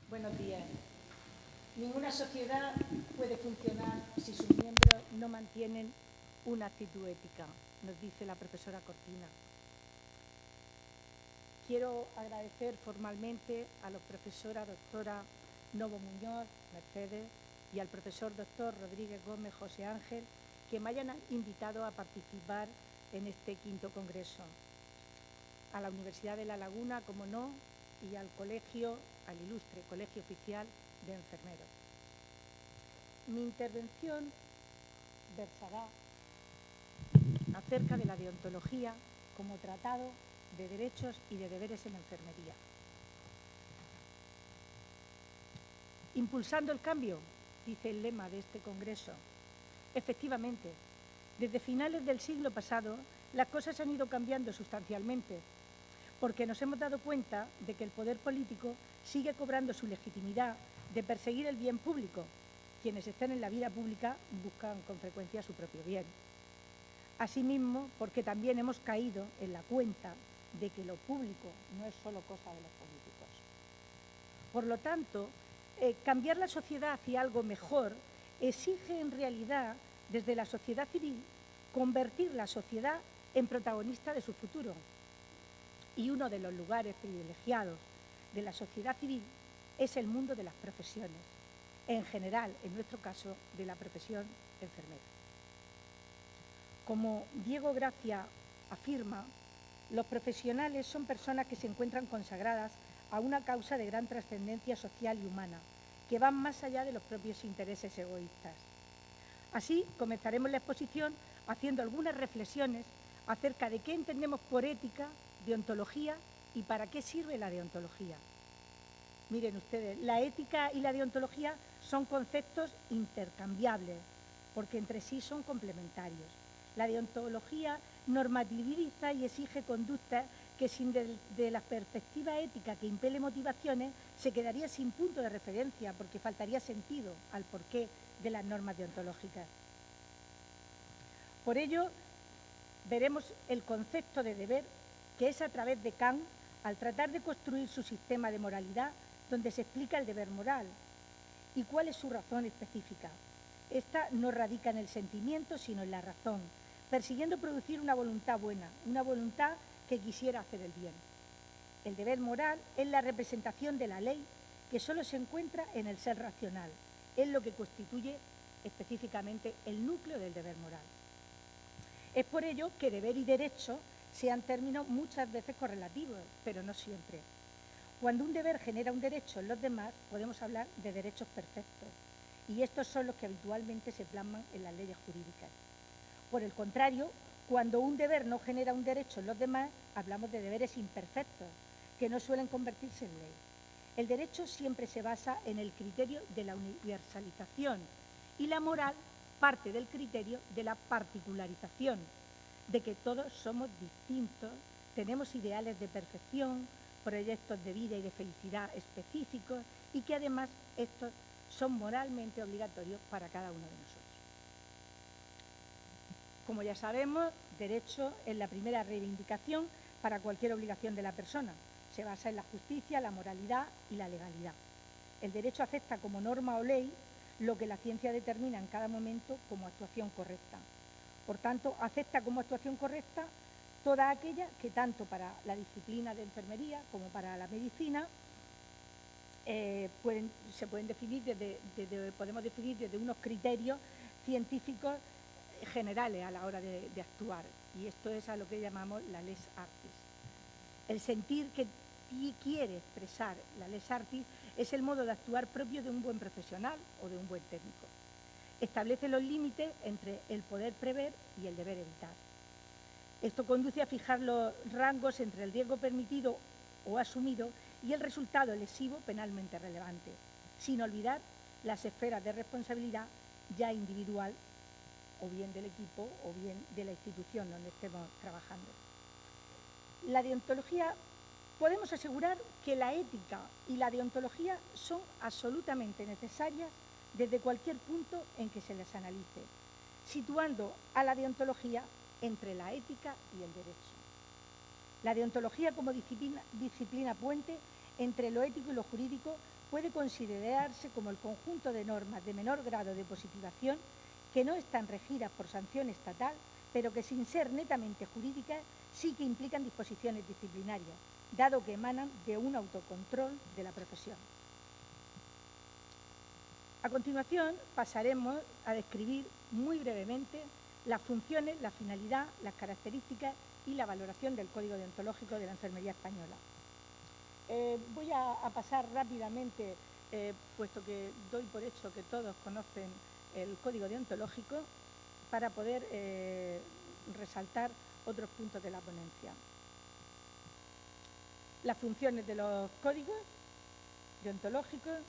Buenos días. Ninguna sociedad puede funcionar si sus miembros no mantienen una actitud ética, nos dice la profesora Cortina. Quiero agradecer formalmente a la profesora doctora Novo Muñoz, Mercedes, y al profesor doctor Rodríguez Gómez José Ángel, que me hayan invitado a participar en este quinto congreso. A la Universidad de La Laguna, como no, y al ilustre Colegio Oficial de Enfermeros. Mi intervención versará acerca de la deontología como tratado de derechos y de deberes en la enfermería. Impulsando el cambio, dice el lema de este congreso. Efectivamente, desde finales del siglo pasado, las cosas han ido cambiando sustancialmente, porque nos hemos dado cuenta de que el poder político sigue cobrando su legitimidad de perseguir el bien público. Quienes estén en la vida pública buscan con frecuencia su propio bien. Asimismo, porque también hemos caído en la cuenta de que lo público no es solo cosa de los políticos. Por lo tanto, cambiar la sociedad hacia algo mejor exige en realidad, desde la sociedad civil, convertir la sociedad en protagonista de su futuro. Y uno de los lugares privilegiados de la sociedad civil es el mundo de las profesiones, en general, en nuestro caso, de la profesión enfermera. Como Diego Gracia afirma, los profesionales son personas que se encuentran consagradas a una causa de gran trascendencia social y humana, que van más allá de los propios intereses egoístas. Así, comenzaremos la exposición haciendo algunas reflexiones acerca de qué entendemos por ética, deontología y para qué sirve la deontología. Miren ustedes, la ética y la deontología son conceptos intercambiables, porque entre sí son complementarios. La deontología normativiza y exige conductas que sin de la perspectiva ética que impele motivaciones se quedaría sin punto de referencia porque faltaría sentido al porqué de las normas deontológicas. Por ello, veremos el concepto de deber, que es a través de Kant, al tratar de construir su sistema de moralidad, donde se explica el deber moral. ¿Y cuál es su razón específica? Esta no radica en el sentimiento, sino en la razón, persiguiendo producir una voluntad buena, una voluntad que quisiera hacer el bien. El deber moral es la representación de la ley que solo se encuentra en el ser racional. Es lo que constituye específicamente el núcleo del deber moral. Es por ello que deber y derecho sean términos muchas veces correlativos, pero no siempre. Cuando un deber genera un derecho en los demás, podemos hablar de derechos perfectos, y estos son los que habitualmente se plasman en las leyes jurídicas. Por el contrario, cuando un deber no genera un derecho en los demás, hablamos de deberes imperfectos, que no suelen convertirse en ley. El derecho siempre se basa en el criterio de la universalización y la moral parte del criterio de la particularización, de que todos somos distintos, tenemos ideales de perfección, proyectos de vida y de felicidad específicos y que además estos son moralmente obligatorios para cada uno de nosotros. Como ya sabemos, derecho es la primera reivindicación para cualquier obligación de la persona. Se basa en la justicia, la moralidad y la legalidad. El derecho acepta como norma o ley lo que la ciencia determina en cada momento como actuación correcta. Por tanto, acepta como actuación correcta toda aquella que tanto para la disciplina de enfermería como para la medicina podemos definir desde unos criterios científicos generales a la hora de actuar, y esto es a lo que llamamos la lex artis. El sentir que quiere expresar la lex artis es el modo de actuar propio de un buen profesional o de un buen técnico. Establece los límites entre el poder prever y el deber evitar. Esto conduce a fijar los rangos entre el riesgo permitido o asumido y el resultado lesivo penalmente relevante, sin olvidar las esferas de responsabilidad ya individual o bien del equipo o bien de la institución donde estemos trabajando. La deontología, podemos asegurar que la ética y la deontología son absolutamente necesarias desde cualquier punto en que se les analice, situando a la deontología entre la ética y el derecho. La deontología como disciplina puente entre lo ético y lo jurídico puede considerarse como el conjunto de normas de menor grado de positivación que no están regidas por sanción estatal, pero que sin ser netamente jurídicas sí que implican disposiciones disciplinarias, dado que emanan de un autocontrol de la profesión. A continuación pasaremos a describir muy brevemente las funciones, la finalidad, las características y la valoración del Código Deontológico de la Enfermería Española. Voy a pasar rápidamente, puesto que doy por hecho que todos conocen el Código Deontológico, para poder resaltar otros puntos de la ponencia. Las funciones de los códigos deontológicos,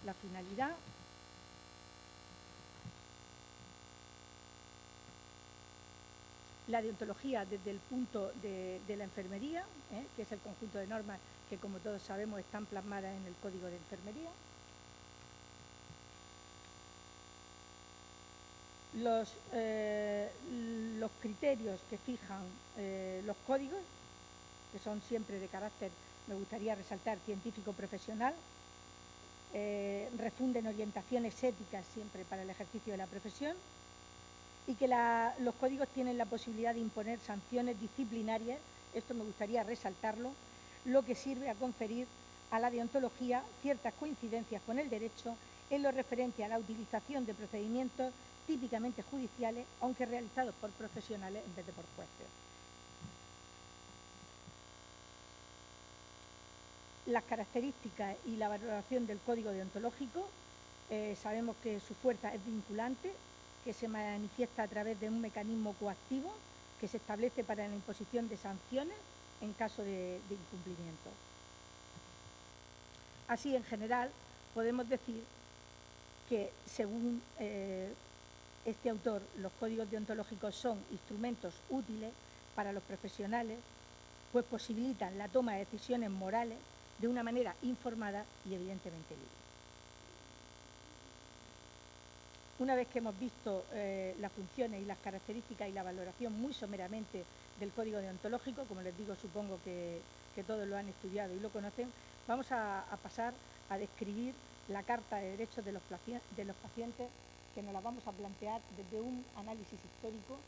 la finalidad, la deontología desde el punto de la enfermería, que es el conjunto de normas que, como todos sabemos, están plasmadas en el Código de Enfermería. Los criterios que fijan los códigos, que son siempre de carácter, me gustaría resaltar, científico-profesional, refunden orientaciones éticas siempre para el ejercicio de la profesión, y que los códigos tienen la posibilidad de imponer sanciones disciplinarias, esto me gustaría resaltarlo, lo que sirve a conferir a la deontología ciertas coincidencias con el derecho en lo referente a la utilización de procedimientos típicamente judiciales, aunque realizados por profesionales en vez de por jueces. Las características y la valoración del Código Deontológico, sabemos que su fuerza es vinculante, que se manifiesta a través de un mecanismo coactivo que se establece para la imposición de sanciones en caso de incumplimiento. Así, en general, podemos decir que, según este autor, los códigos deontológicos son instrumentos útiles para los profesionales, pues posibilitan la toma de decisiones morales de una manera informada y evidentemente libre. Una vez que hemos visto las funciones y las características y la valoración muy someramente del Código Deontológico, como les digo, supongo que todos lo han estudiado y lo conocen, vamos a pasar a describir la Carta de Derechos de los Pacientes, que nos la vamos a plantear desde un análisis histórico,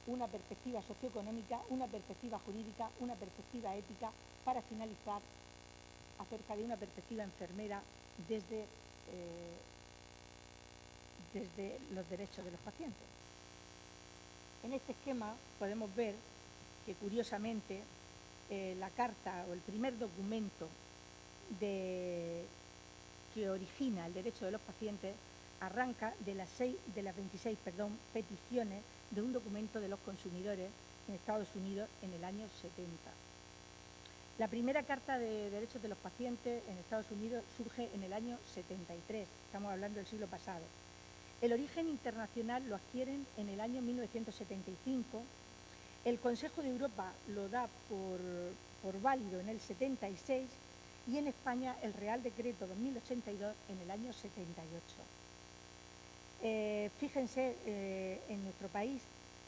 una perspectiva socioeconómica, una perspectiva jurídica, una perspectiva ética, para finalizar acerca de una perspectiva enfermera desde los derechos de los pacientes. En este esquema podemos ver que, curiosamente, la carta o el primer documento que origina el derecho de los pacientes arranca de las 26 peticiones de un documento de los consumidores en Estados Unidos en el año 70. La primera Carta de Derechos de los Pacientes en Estados Unidos surge en el año 73, estamos hablando del siglo pasado. El origen internacional lo adquieren en el año 1975, el Consejo de Europa lo da por válido en el 76 y en España el Real Decreto 2082 en el año 78. Fíjense, en nuestro país,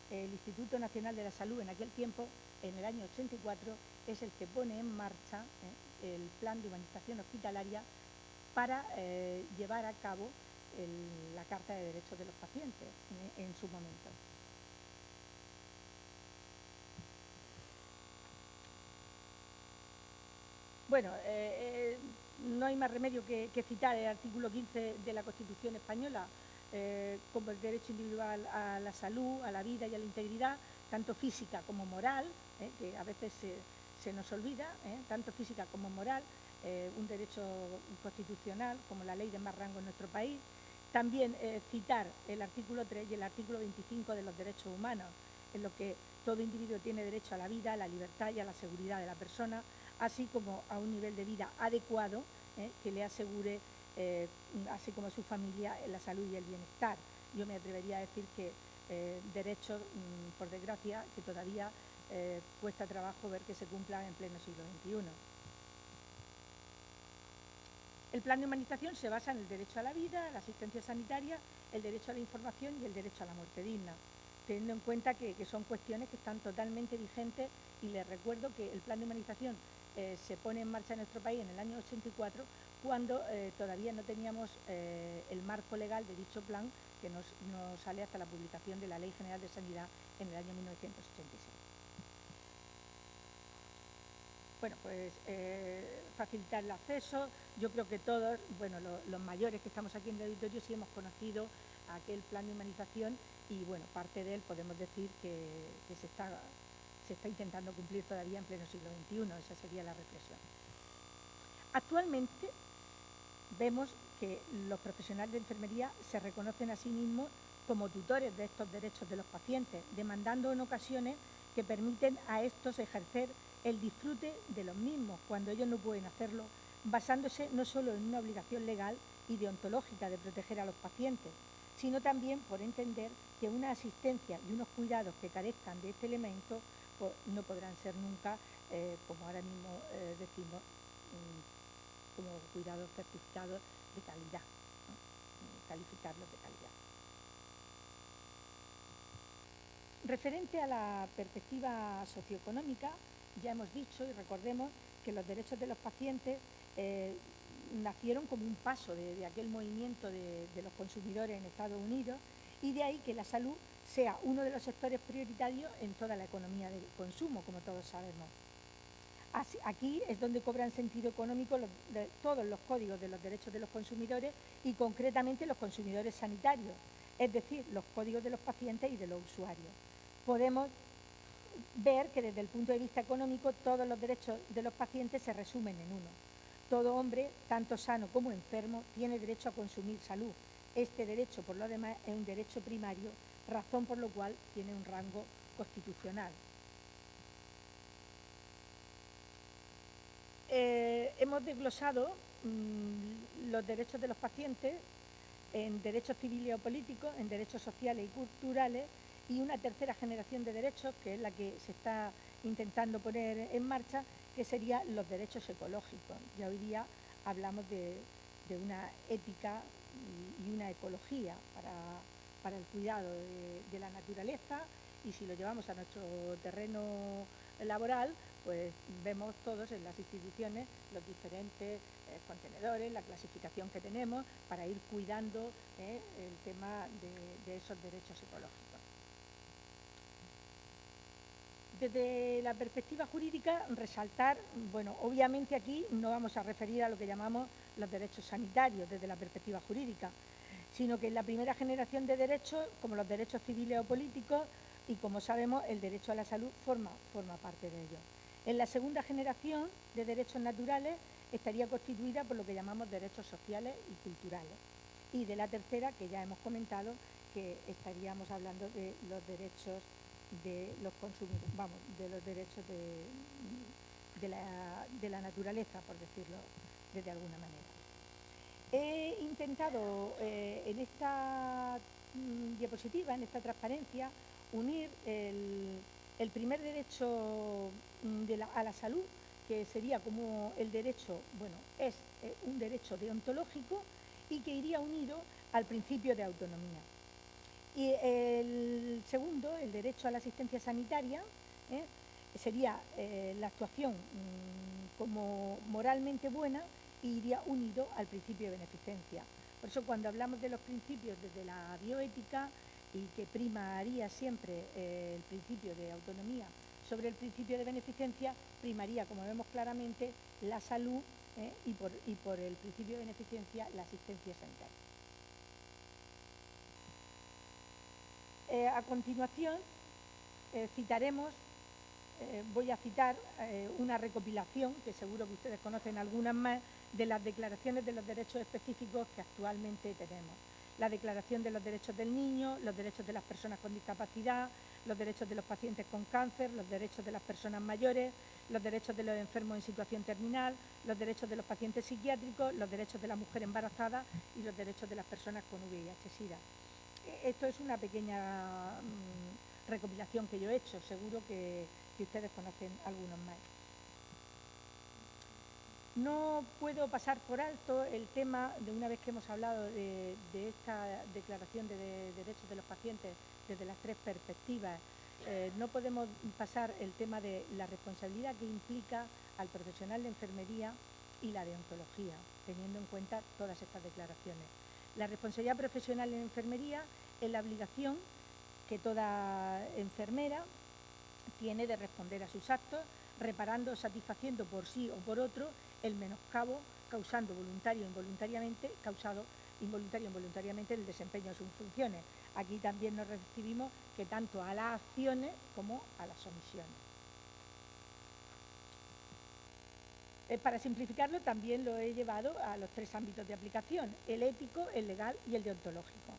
el Instituto Nacional de la Salud en aquel tiempo, en el año 84, es el que pone en marcha el plan de humanización hospitalaria para llevar a cabo la Carta de Derechos de los Pacientes en su momento. Bueno, no hay más remedio que citar el artículo 15 de la Constitución española, como el derecho individual a la salud, a la vida y a la integridad, tanto física como moral, que a veces se nos olvida, tanto física como moral, un derecho constitucional como la ley de más rango en nuestro país. También citar el artículo 3 y el artículo 25 de los derechos humanos, en lo que todo individuo tiene derecho a la vida, a la libertad y a la seguridad de la persona, así como a un nivel de vida adecuado que le asegure, así como a su familia, la salud y el bienestar. Yo me atrevería a decir que derechos, por desgracia, que todavía cuesta trabajo ver que se cumplan en pleno siglo XXI. El plan de humanización se basa en el derecho a la vida, a la asistencia sanitaria, el derecho a la información y el derecho a la muerte digna. teniendo en cuenta que son cuestiones que están totalmente vigentes, y les recuerdo que el plan de humanización se pone en marcha en nuestro país en el año 84, cuando todavía no teníamos el marco legal de dicho plan, que nos sale hasta la publicación de la Ley General de Sanidad en el año 1986. Bueno, pues facilitar el acceso. Yo creo que todos, bueno, los mayores que estamos aquí en el auditorio sí hemos conocido aquel plan de humanización, y bueno, parte de él podemos decir que se está intentando cumplir todavía en pleno siglo XXI. Esa sería la reflexión. Actualmente vemos que los profesionales de enfermería se reconocen a sí mismos como tutores de estos derechos de los pacientes, demandando en ocasiones que permiten a estos ejercer el disfrute de los mismos, cuando ellos no pueden hacerlo, basándose no solo en una obligación legal y deontológica de proteger a los pacientes, sino también por entender que una asistencia y unos cuidados que carezcan de este elemento pues, no podrán ser nunca, como ahora mismo decimos, como cuidados certificados de calidad, ¿no? Calificarlos de calidad. Referente a la perspectiva socioeconómica, ya hemos dicho y recordemos que los derechos de los pacientes nacieron como un paso de aquel movimiento de los consumidores en Estados Unidos, y de ahí que la salud sea uno de los sectores prioritarios en toda la economía del consumo, como todos sabemos. Aquí es donde cobran sentido económico todos los códigos de los derechos de los consumidores, y concretamente los consumidores sanitarios, es decir, los códigos de los pacientes y de los usuarios. Podemos ver que desde el punto de vista económico todos los derechos de los pacientes se resumen en uno. Todo hombre, tanto sano como enfermo, tiene derecho a consumir salud. Este derecho, por lo demás, es un derecho primario, razón por la cual tiene un rango constitucional. Hemos desglosado los derechos de los pacientes en derechos civiles o políticos, en derechos sociales y culturales, y una tercera generación de derechos, que es la que se está intentando poner en marcha, que serían los derechos ecológicos. Ya hoy día hablamos de una ética y una ecología para el cuidado de la naturaleza, y si lo llevamos a nuestro terreno laboral, pues vemos todos en las instituciones los diferentes contenedores, la clasificación que tenemos para ir cuidando el tema de esos derechos ecológicos. Desde la perspectiva jurídica, resaltar, bueno, obviamente aquí no vamos a referir a lo que llamamos los derechos sanitarios desde la perspectiva jurídica, sino que en la primera generación de derechos, como los derechos civiles o políticos, y como sabemos, el derecho a la salud forma parte de ellos. En la segunda generación de derechos naturales estaría constituida por lo que llamamos derechos sociales y culturales. Y de la tercera, que ya hemos comentado, que estaríamos hablando de los derechos de los consumidores, vamos, de los derechos de la naturaleza, por decirlo de alguna manera. He intentado en esta diapositiva, en esta transparencia, unir el primer derecho a la salud, que sería como el derecho, bueno, es un derecho deontológico y que iría unido al principio de autonomía. Y el segundo, el derecho a la asistencia sanitaria, sería la actuación como moralmente buena, e iría unido al principio de beneficencia. Por eso cuando hablamos de los principios desde la bioética, y que primaría siempre el principio de autonomía sobre el principio de beneficencia, primaría, como vemos claramente, la salud y por el principio de beneficencia la asistencia sanitaria. A continuación citaremos, voy a citar una recopilación, que seguro que ustedes conocen algunas más, de las declaraciones de los derechos específicos que actualmente tenemos. La Declaración de los Derechos del Niño, los derechos de las personas con discapacidad, los derechos de los pacientes con cáncer, los derechos de las personas mayores, los derechos de los enfermos en situación terminal, los derechos de los pacientes psiquiátricos, los derechos de la mujer embarazada y los derechos de las personas con VIH-Sida. Esto es una pequeña recopilación que yo he hecho, seguro que ustedes conocen algunos más. No puedo pasar por alto el tema de, una vez que hemos hablado de esta Declaración de Derechos de los Pacientes desde las tres perspectivas, no podemos pasar el tema de la responsabilidad que implica al profesional de enfermería y la deontología, teniendo en cuenta todas estas declaraciones. La responsabilidad profesional en enfermería es la obligación que toda enfermera tiene de responder a sus actos, reparando o satisfaciendo por sí o por otro el menoscabo causando involuntario o involuntariamente el desempeño de sus funciones. Aquí también nos recibimos que tanto a las acciones como a las omisiones. Para simplificarlo, también lo he llevado a los tres ámbitos de aplicación: el ético, el legal y el deontológico.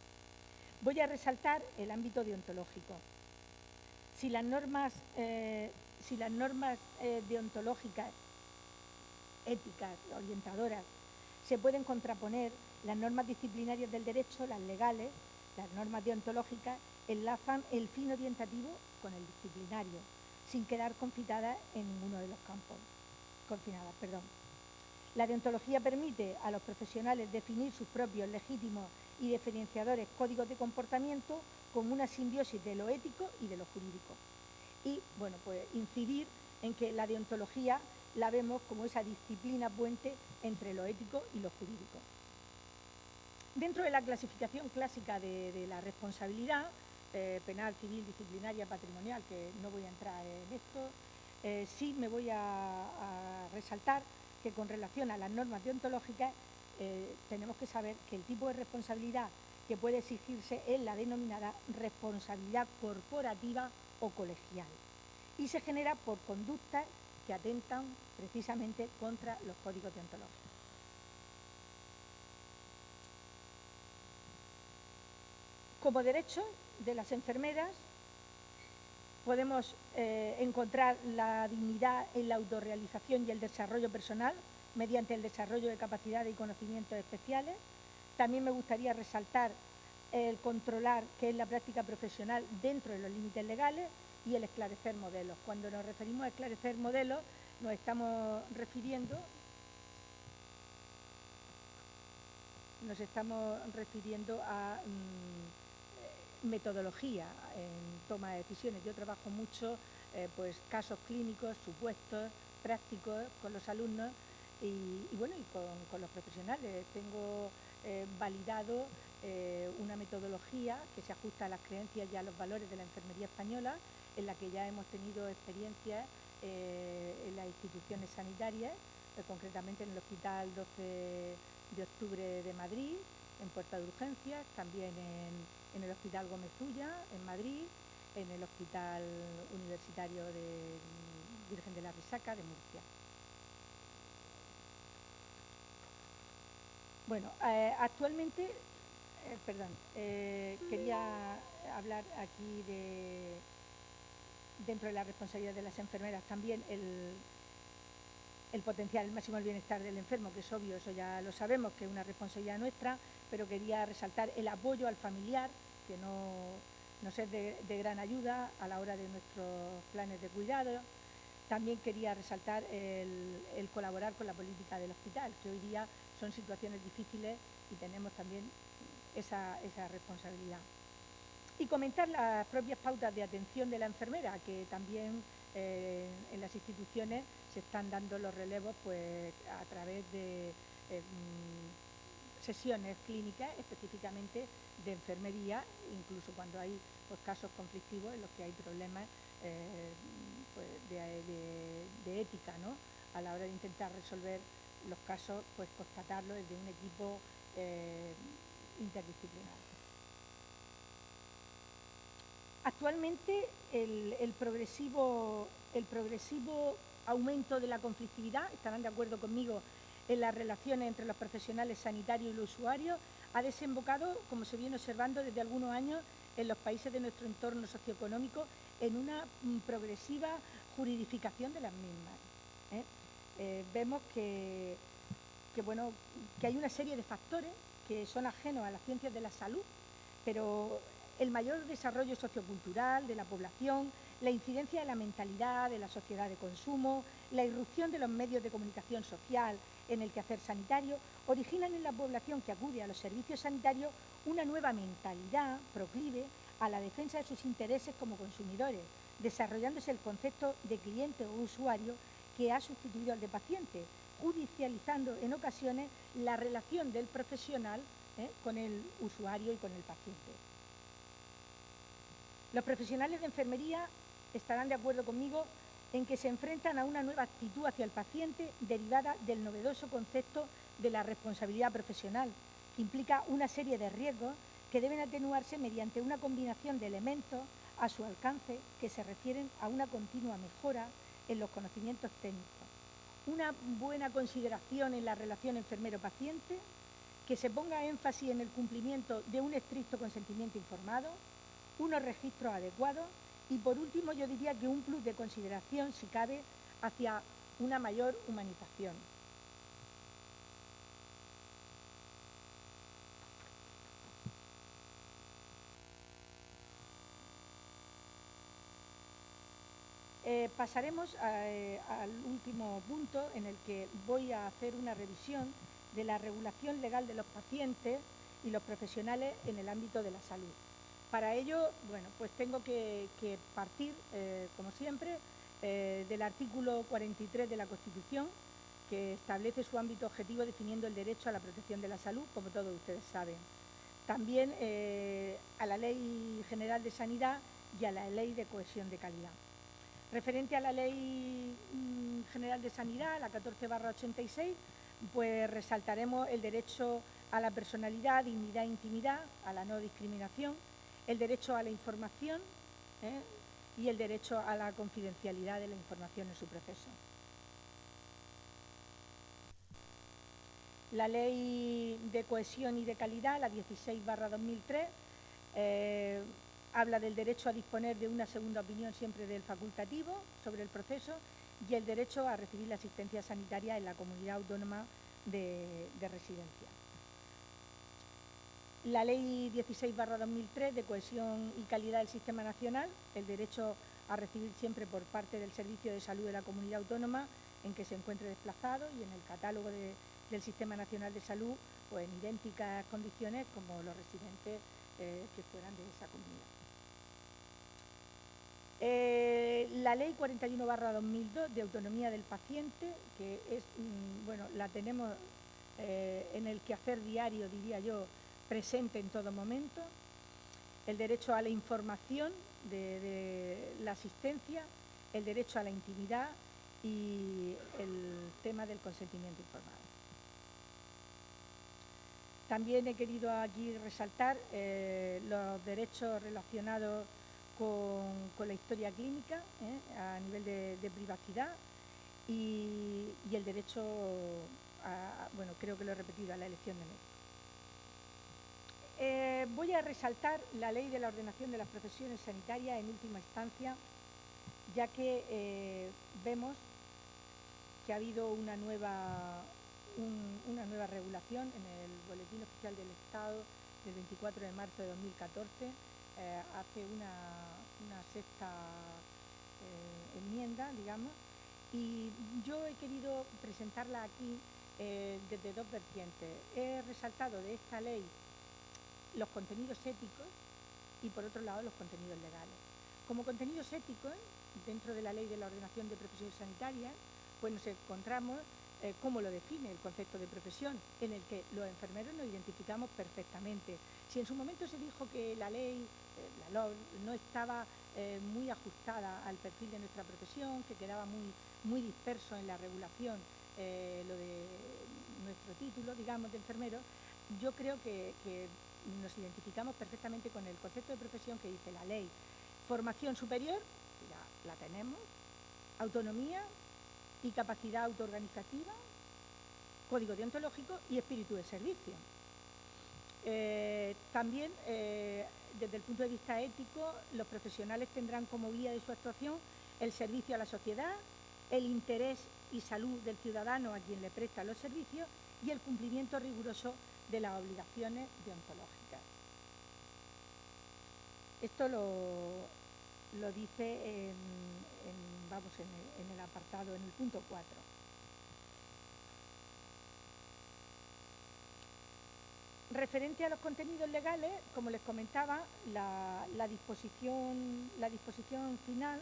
Voy a resaltar el ámbito deontológico. Si las normas deontológicas, éticas, orientadoras, se pueden contraponer, las normas disciplinarias del derecho, las legales, las normas deontológicas, enlazan el fin orientativo con el disciplinario, sin quedar confinadas en ninguno de los campos. La deontología permite a los profesionales definir sus propios legítimos y diferenciadores códigos de comportamiento con una simbiosis de lo ético y de lo jurídico. Y, bueno, pues incidir en que la deontología la vemos como esa disciplina puente entre lo ético y lo jurídico. Dentro de la clasificación clásica de la responsabilidad penal, civil, disciplinaria, patrimonial, que no voy a entrar en esto, sí me voy a resaltar que con relación a las normas deontológicas tenemos que saber que el tipo de responsabilidad que puede exigirse es la denominada responsabilidad corporativa o colegial y se genera por conductas que atentan precisamente contra los códigos deontológicos. Como derecho de las enfermeras podemos encontrar la dignidad en la autorrealización y el desarrollo personal mediante el desarrollo de capacidades y conocimientos especiales. También me gustaría resaltar el controlar qué es la práctica profesional dentro de los límites legales y el esclarecer modelos. Cuando nos referimos a esclarecer modelos, nos estamos refiriendo a metodología en toma de decisiones. Yo trabajo mucho pues casos clínicos, supuestos, prácticos con los alumnos y con los profesionales. Tengo validado una metodología que se ajusta a las creencias y a los valores de la enfermería española, en la que ya hemos tenido experiencias en las instituciones sanitarias, concretamente en el Hospital 12 de Octubre de Madrid, en Puerta de Urgencias, también en el Hospital Gómez Ulla, en Madrid, en el Hospital Universitario de Virgen de la Risaca, de Murcia. Bueno, actualmente, quería hablar aquí dentro de la responsabilidad de las enfermeras, también el potenciar el máximo el bienestar del enfermo, que es obvio, eso ya lo sabemos, que es una responsabilidad nuestra, pero quería resaltar el apoyo al familiar, que nos es de gran ayuda a la hora de nuestros planes de cuidado. También quería resaltar el colaborar con la política del hospital, que hoy día son situaciones difíciles y tenemos también esa responsabilidad. Y comentar las propias pautas de atención de la enfermera, que también en las instituciones se están dando los relevos pues, a través de sesiones clínicas específicamente de enfermería, incluso cuando hay pues, casos conflictivos en los que hay problemas pues, de ética, ¿no? A la hora de intentar resolver los casos, pues constatarlo desde un equipo interdisciplinar. Actualmente el progresivo aumento de la conflictividad, estarán de acuerdo conmigo, en las relaciones entre los profesionales sanitarios y los usuarios, ha desembocado, como se viene observando desde algunos años, en los países de nuestro entorno socioeconómico, en una progresiva juridificación de las mismas. Vemos que hay una serie de factores que son ajenos a las ciencias de la salud, pero el mayor desarrollo sociocultural de la población, La incidencia de la mentalidad, de la sociedad de consumo, la irrupción de los medios de comunicación social en el quehacer sanitario originan en la población que acude a los servicios sanitarios una nueva mentalidad proclive a la defensa de sus intereses como consumidores, desarrollándose el concepto de cliente o usuario que ha sustituido al de paciente, judicializando en ocasiones la relación del profesional con el usuario y con el paciente. Los profesionales de enfermería estarán de acuerdo conmigo en que se enfrentan a una nueva actitud hacia el paciente derivada del novedoso concepto de la responsabilidad profesional, que implica una serie de riesgos que deben atenuarse mediante una combinación de elementos a su alcance que se refieren a una continua mejora en los conocimientos técnicos, una buena consideración en la relación enfermero-paciente, que se ponga énfasis en el cumplimiento de un estricto consentimiento informado, unos registros adecuados y, por último, yo diría que un plus de consideración, si cabe, hacia una mayor humanización. Pasaremos al último punto en el que voy a hacer una revisión de la regulación legal de los pacientes y los profesionales en el ámbito de la salud. Para ello, bueno, pues tengo que partir, como siempre, del artículo 43 de la Constitución, que establece su ámbito objetivo definiendo el derecho a la protección de la salud, como todos ustedes saben. También a la Ley General de Sanidad y a la Ley de Cohesión de Calidad. Referente a la Ley General de Sanidad, la 14/86, pues resaltaremos el derecho a la personalidad, dignidad e intimidad, a la no discriminación, el derecho a la información y el derecho a la confidencialidad de la información en su proceso. La Ley de Cohesión y de Calidad, la 16/2003, habla del derecho a disponer de una segunda opinión siempre del facultativo sobre el proceso y el derecho a recibir la asistencia sanitaria en la comunidad autónoma de residencia. La Ley 16/2003 de Cohesión y Calidad del Sistema Nacional, el derecho a recibir siempre por parte del Servicio de Salud de la comunidad autónoma en que se encuentre desplazado y en el catálogo del Sistema Nacional de Salud, pues en idénticas condiciones como los residentes que fueran de esa comunidad. La Ley 41/2002 de Autonomía del Paciente, que es, bueno, la tenemos en el quehacer diario, diría yo, presente en todo momento. El derecho a la información de la asistencia, el derecho a la intimidad y el tema del consentimiento informado. También he querido aquí resaltar los derechos relacionados con la historia clínica a nivel de privacidad y el derecho a, bueno, creo que lo he repetido, a la elección de médico. Voy a resaltar la Ley de la Ordenación de las Profesiones Sanitarias en última instancia, ya que vemos que ha habido una nueva regulación en el Boletín Oficial del Estado del 24 de marzo de 2014, hace una sexta enmienda, digamos, y yo he querido presentarla aquí desde dos vertientes. He resaltado de esta ley los contenidos éticos y, por otro lado, los contenidos legales. Como contenidos éticos, dentro de la Ley de la Ordenación de Profesiones Sanitarias, pues nos encontramos cómo lo define el concepto de profesión, en el que los enfermeros nos identificamos perfectamente. Si en su momento se dijo que la ley, la LOE, no estaba muy ajustada al perfil de nuestra profesión, que quedaba muy disperso en la regulación lo de nuestro título, digamos, de enfermero, yo creo que nos identificamos perfectamente con el concepto de profesión que dice la ley. Formación superior, ya la tenemos, autonomía y capacidad autoorganizativa, código deontológico y espíritu de servicio. También, desde el punto de vista ético, los profesionales tendrán como guía de su actuación el servicio a la sociedad, el interés y salud del ciudadano a quien le presta los servicios y el cumplimiento riguroso de las obligaciones deontológicas. Esto lo dice en el apartado, en el punto 4. Referente a los contenidos legales, como les comentaba, la disposición final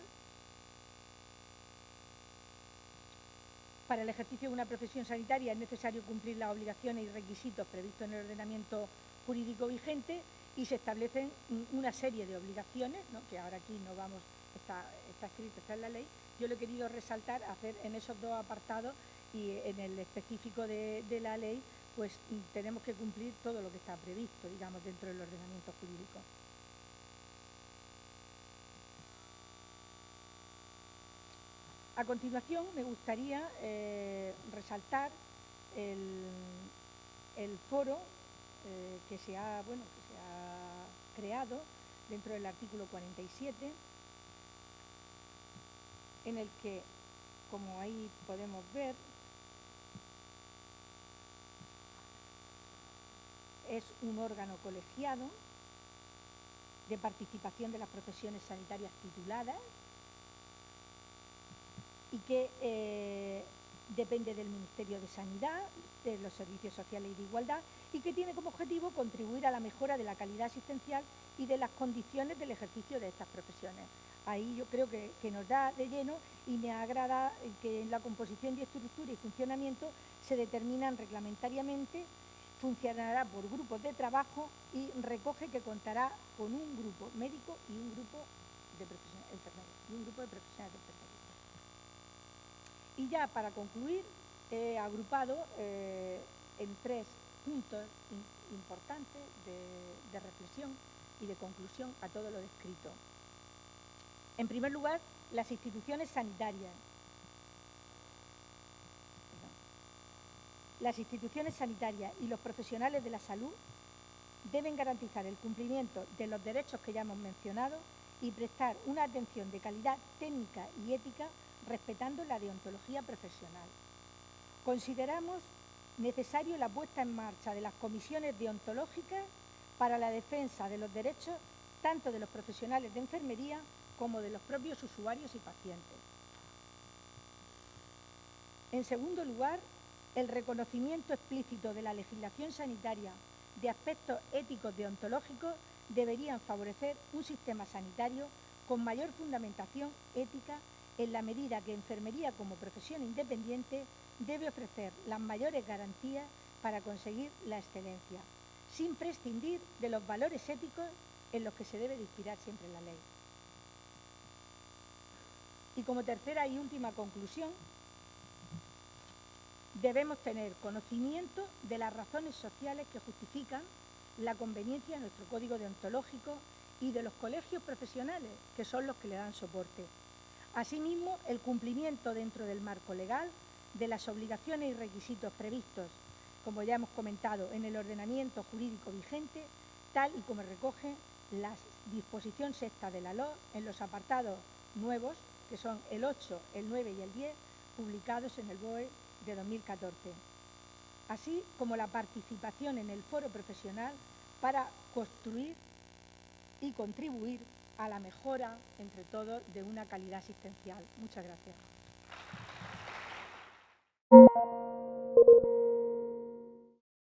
para el ejercicio de una profesión sanitaria es necesario cumplir las obligaciones y requisitos previstos en el ordenamiento jurídico vigente y se establecen una serie de obligaciones, ¿no?, que ahora aquí no vamos, está escrito, está en la ley. Yo lo he querido resaltar, hacer en esos dos apartados y en el específico de la ley, pues tenemos que cumplir todo lo que está previsto, digamos, dentro del ordenamiento jurídico. A continuación, me gustaría resaltar el foro que se ha creado dentro del artículo 47, en el que, como ahí podemos ver, es un órgano colegiado de participación de las profesiones sanitarias tituladas y que depende del Ministerio de Sanidad, de los Servicios Sociales y de Igualdad, y que tiene como objetivo contribuir a la mejora de la calidad asistencial y de las condiciones del ejercicio de estas profesiones. Ahí yo creo que nos da de lleno y me agrada que en la composición de estructura y funcionamiento se determinan reglamentariamente, funcionará por grupos de trabajo y recoge que contará con un grupo médico y un grupo de profesionales enfermeros. Y ya para concluir, he agrupado en 3 puntos importantes de reflexión y de conclusión a todo lo descrito. En primer lugar, las instituciones sanitarias. Las instituciones sanitarias y los profesionales de la salud deben garantizar el cumplimiento de los derechos que ya hemos mencionado y prestar una atención de calidad técnica y ética respetando la deontología profesional. Consideramos necesario la puesta en marcha de las comisiones deontológicas para la defensa de los derechos tanto de los profesionales de enfermería como de los propios usuarios y pacientes. En segundo lugar, el reconocimiento explícito de la legislación sanitaria de aspectos éticos deontológicos deberían favorecer un sistema sanitario con mayor fundamentación ética en la medida que enfermería como profesión independiente debe ofrecer las mayores garantías para conseguir la excelencia, sin prescindir de los valores éticos en los que se debe de inspirar siempre la ley. Y como tercera y última conclusión, debemos tener conocimiento de las razones sociales que justifican la conveniencia de nuestro código deontológico y de los colegios profesionales, que son los que le dan soporte. Asimismo, el cumplimiento dentro del marco legal de las obligaciones y requisitos previstos, como ya hemos comentado, en el ordenamiento jurídico vigente, tal y como recoge la disposición sexta de la LOE en los apartados nuevos, que son el 8, el 9 y el 10, publicados en el BOE de 2014, así como la participación en el foro profesional para construir y contribuir a la mejora, entre todos, de una calidad asistencial. Muchas gracias.